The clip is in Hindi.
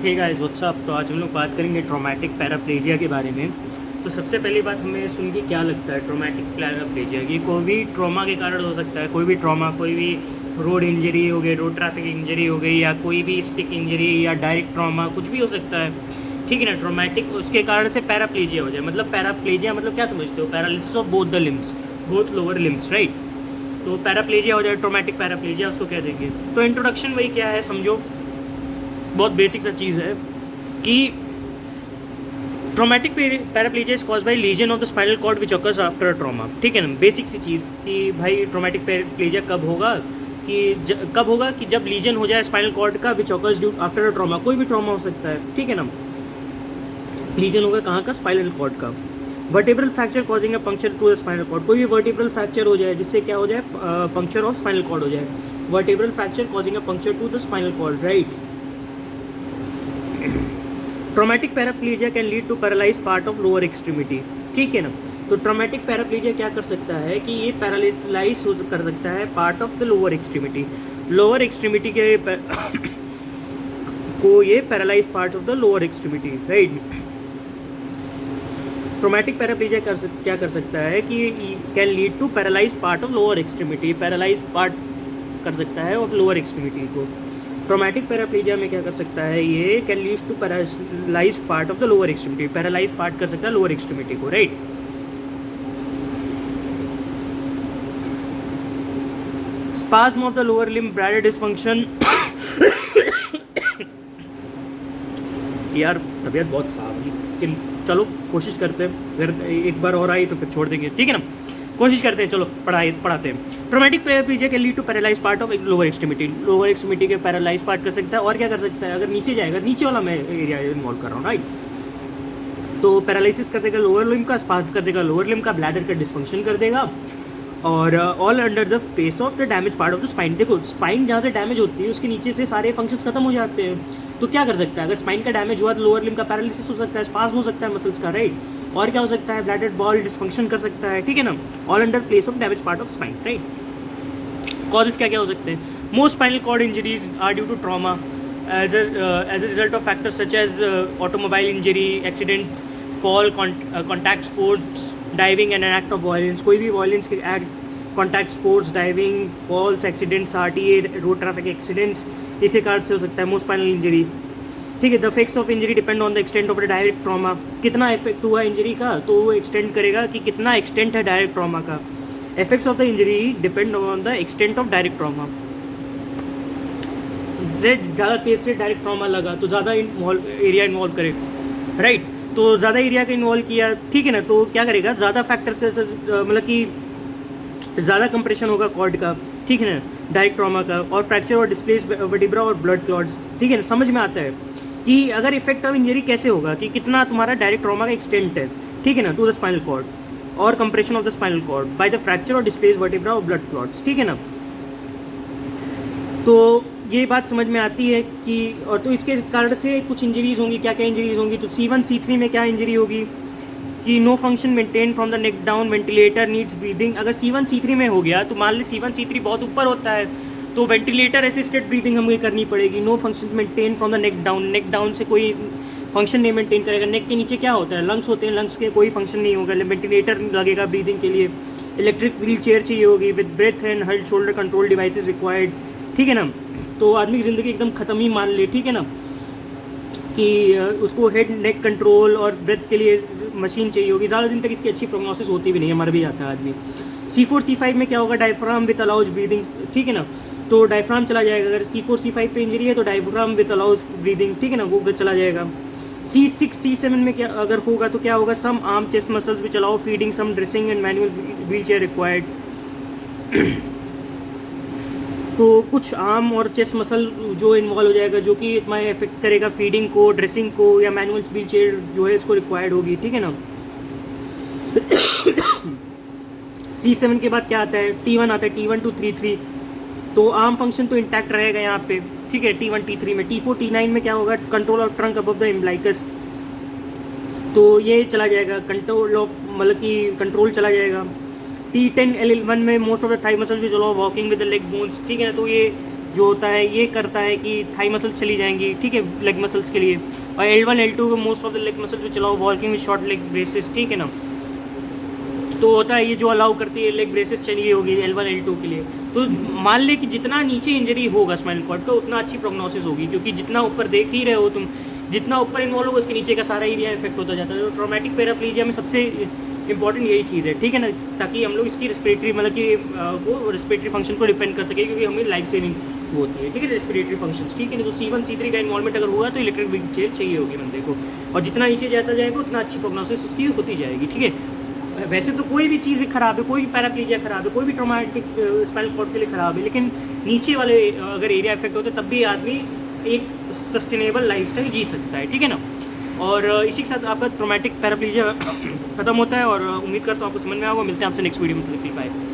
Hey guys what's up. तो आज हम लोग बात करेंगे ट्रॉमेटिक पैराप्लेजिया के बारे में। तो सबसे पहली बात हमें सुन के क्या लगता है ट्रॉमेटिक पैराप्लेजिया की कोई भी ट्रॉमा के कारण हो सकता है। कोई भी ट्रॉमा, कोई भी रोड इंजरी हो गई, रोड ट्रैफिक इंजरी हो गई, या कोई भी स्टिक इंजरी या डायरेक्ट ट्रॉमा, कुछ भी हो सकता है, ठीक है ना। ट्रॉमेटिक उसके कारण से पैराप्लेजिया हो जाए। मतलब पैराप्लेजिया मतलब क्या समझते हो? Paralysis of both the limbs, both lower limbs, right. तो पैराप्लेजिया हो जाए, ट्रॉमेटिक पैराप्लेजिया उसको कह देंगे। तो इंट्रोडक्शन वही क्या है समझो, बहुत बेसिक सा चीज़ है कि traumatic paraplegia is cause by lesion of the spinal cord which occurs after a trauma, ठीक है ना। बेसिक सी चीज़ कि भाई ट्रॉमेटिक पैराप्लेजिया कब होगा कि जब लीजन हो जाए स्पाइनल कॉर्ड का which occurs due after a trauma. कोई भी ट्रॉमा हो सकता है, ठीक है ना। लीजन होगा कहाँ का? स्पाइनल कॉर्ड का। Vertebral fracture causing a puncture to the spinal cord. कोई भी वर्टिब्रल फ्रैक्चर हो जाए जिससे क्या हो जाए? पंक्चर ऑफ स्पाइनल कॉर्ड हो जाए। Vertebral fracture causing a puncture to the spinal cord, right. Traumatic paraplegia can lead to paralyse part of lower extremity, ठीक है ना। तो ट्रॉमेटिक पैराप्लेजिया क्या कर सकता है कि ये पैरालाइज कर सकता है part of the lower extremity. Lower extremity के को ये paralyse part of the lower extremity, right. Traumatic paraplegia क्या कर सकता है कि can lead to paralyse part of lower extremity. Paralyse part कर सकता है ऑफ लोअर एक्सट्रीमिटी को। ट्रॉमेटिक पैराप्लेजिया में क्या कर सकता है? ये can lead to paralyse part of the lower extremity. Paralyse part कर सकता है लोअर एक्सट्रीमिटी को, right. Spasm of the lower limb, bladder dysfunction. यार तबीयत बहुत खराब है, लेकिन चलो कोशिश करते हैं। अगर एक बार और आई तो फिर छोड़ देंगे, ठीक है ना। कोशिश करते हैं, चलो पढ़ाते हैं। Traumatic paraplegia can lead to paralyse part of lower extremity. Lower extremity के पैरालाइज पार्ट कर सकता है। और क्या कर सकता है? अगर नीचे जाएगा, नीचे वाला मैं एरिया इन्वॉल्व कर रहा हूँ, राइट। तो पैरालिसिस कर देगा लोअर लिम्ब का, स्पाज्म कर देगा लोअर लिम्ब का, ब्लैडर का डिसफंक्शन कर देगा, और all under the face of the damage part of the spine. देखो स्पाइन जहाँ से डैमेज होती है उसके नीचे से सारे फंक्शंस खत्म हो जाते हैं। तो क्या कर सकता है? अगर स्पाइन का डैमेज हुआ तो लोअर लिम्ब का पैरालिसिस हो सकता है, स्पाज्म हो सकता है मसल्स का, राइट। और क्या हो सकता है? ब्लैडर बॉल डिसफंक्शन कर सकता है, ठीक है ना। All under place of damage part of spine, right. Causes क्या क्या हो सकते हैं? Most spinal cord injuries are due to trauma as a result of factors such as automobile injury, accidents, fall, contact sports, diving and an act of violence. कोई भी वायलेंस के act, contact sports, diving, falls, accidents, RTA, road traffic accidents, इसके कारण से हो सकता है मोस्ट स्पाइनल इंजरी, ठीक है। The effects of injury depend on the extent of the direct trauma. कितना इफेक्ट हुआ इंजरी का तो वो एक्सटेंड करेगा कि कितना एक्सटेंट है डायरेक्ट ट्रॉमा का। Effects of the injury depend on the extent of direct trauma. ज़्यादा तेज से डायरेक्ट ट्रॉमा लगा तो ज़्यादा एरिया इन्वॉल्व करेगा, राइट। तो ज़्यादा एरिया का इन्वॉल्व किया, ठीक है ना, तो क्या करेगा? ज़्यादा फैक्टर से मतलब कि ज़्यादा कंप्रेशन होगा कॉर्ड का, ठीक है ना, डायरेक्ट ट्रॉमा का, और फ्रैक्चर और डिस्प्लेस वर्टिब्रा और ब्लड क्लॉट्स, ठीक है ना। समझ में आता है कि अगर इफेक्ट ऑफ इंजरी कैसे होगा कि कितना तुम्हारा डायरेक्ट ट्रॉमा का एक्सटेंट है, ठीक है ना, टू द स्पाइनल कॉर्ड, और compression of the spinal cord by the fracture और डिस्प्लेस वर्टिब्रा और ब्लड क्लॉट्स, ठीक है ना। तो ये बात समझ में आती है कि और तो इसके कारण से कुछ इंजरीज होंगी। क्या क्या इंजरीज होंगी? तो C1 C3 में क्या इंजरी होगी कि no function maintain from the neck down, ventilator needs breathing. अगर C1 C3 में हो गया तो मान ली C1 C3 बहुत ऊपर होता है तो वेंटिलेटर असिस्टेड ब्रीदिंग हमें करनी पड़ेगी। No function maintain from the neck down, neck down से कोई फंक्शन नहीं मेंटेन करेगा। नेक के नीचे क्या होता है? लंग्स होते हैं, लंग्स के कोई फंक्शन नहीं होगा, वेंटिलेटर लगेगा ब्रीदिंग के लिए। इलेक्ट्रिक व्हील चेयर चाहिए होगी with breath and head shoulder control devices required, ठीक है ना। तो आदमी की ज़िंदगी एकदम ख़त्म ही मान ले, ठीक है ना, कि उसको हेड नेक कंट्रोल और ब्रेथ के लिए मशीन चाहिए होगी। ज़्यादा दिन तक इसकी अच्छी प्रोग्नोसिस होती भी नहीं है, मर भी जाता है आदमी। C4 C5 में क्या होगा? डायफ्राम विद अलाउज ब्रीदिंग, ठीक है ना। तो डायफ्राम चला जाएगा। अगर C4 C5 पे इंजरी है तो डायफ्राम विद अलाउज ब्रीदिंग, ठीक है ना, वो चला जाएगा। C6 C7 में क्या अगर होगा तो क्या होगा? Some arm chest muscles which allow feeding, some dressing and manual wheel chair required. तो कुछ आर्म और चेस्ट मसल जो इन्वॉल्व हो जाएगा, जो कि इतना इफेक्ट करेगा फीडिंग को, ड्रेसिंग को, या मैनुअल व्हील चेयर जो है इसको रिक्वायर्ड होगी, ठीक है ना। C7 के बाद क्या आता है? T1 आता है, T1 to T3। तो आर्म फंक्शन तो इंटैक्ट रहेगा यहाँ पे, ठीक है, T1 T3 में। T4 T9 में क्या होगा? Control of trunk above the umbilicus, तो ये चला जाएगा। कंट्रोल ऑफ मतलब कि कंट्रोल चला जाएगा। T10 L1 में most of the thigh muscle जो चलो walking with the leg bones, ठीक है ना, तो ये जो होता है ये करता है कि थाई मसल्स चली जाएंगी, ठीक है, लेग मसल्स के लिए। और L1 L2 को most of the leg muscles जो चलाओ walking with short leg braces, ठीक है ना, तो होता है ये जो अलाउ करती है लेग ब्रेसेस चली होगी L1 L2 के लिए। तो मान ले कि जितना नीचे इंजरी होगा स्पाइनल कॉर्ड का उतना अच्छी प्रोग्नोसिस होगी, क्योंकि जितना ऊपर देख ही रहे हो तुम, जितना ऊपर इन्वॉल्व होगा उसके नीचे का सारा एरिया इफेक्ट होता जाता है। तो ट्रॉमेटिक पैराप्लीजिया में सबसे इंपॉर्टेंट यही चीज़ है, ठीक है ना, ताकि हम लोग इसकी रेस्पिरेटरी मतलब कि वो रेस्पिरेटरी फंक्शन को डिपेंड कर सके, क्योंकि हमें लाइफ सेविंग होती है, ठीक है, रेस्पिरेटरी फंक्शंस, ठीक है ना। तो C1 C3 का इन्वॉल्वमेंट अगर हुआ तो इलेक्ट्रिक व्हील चेयर चाहिए होगी बंदे को, और जितना नीचे जाता जाएगा उतना अच्छी प्रोग्नोसिस उसकी होती जाएगी, ठीक है। वैसे तो कोई भी चीज़ खराब है, कोई भी पैराप्लीजिया खराब है, कोई भी ट्रॉमेटिक स्पाइनल कॉर्ड के लिए खराब है, लेकिन नीचे वाले अगर एरिया इफेक्ट होते तब भी आदमी एक सस्टेनेबल लाइफस्टाइल जी सकता है, ठीक है ना। और इसी के साथ आपका ट्रॉमेटिक पैराप्लीजिया खत्म होता है, और उम्मीद करता हूँ आपको समझ में आएगा। मिलते हैं आपसे नेक्स्ट वीडियो में, बाय।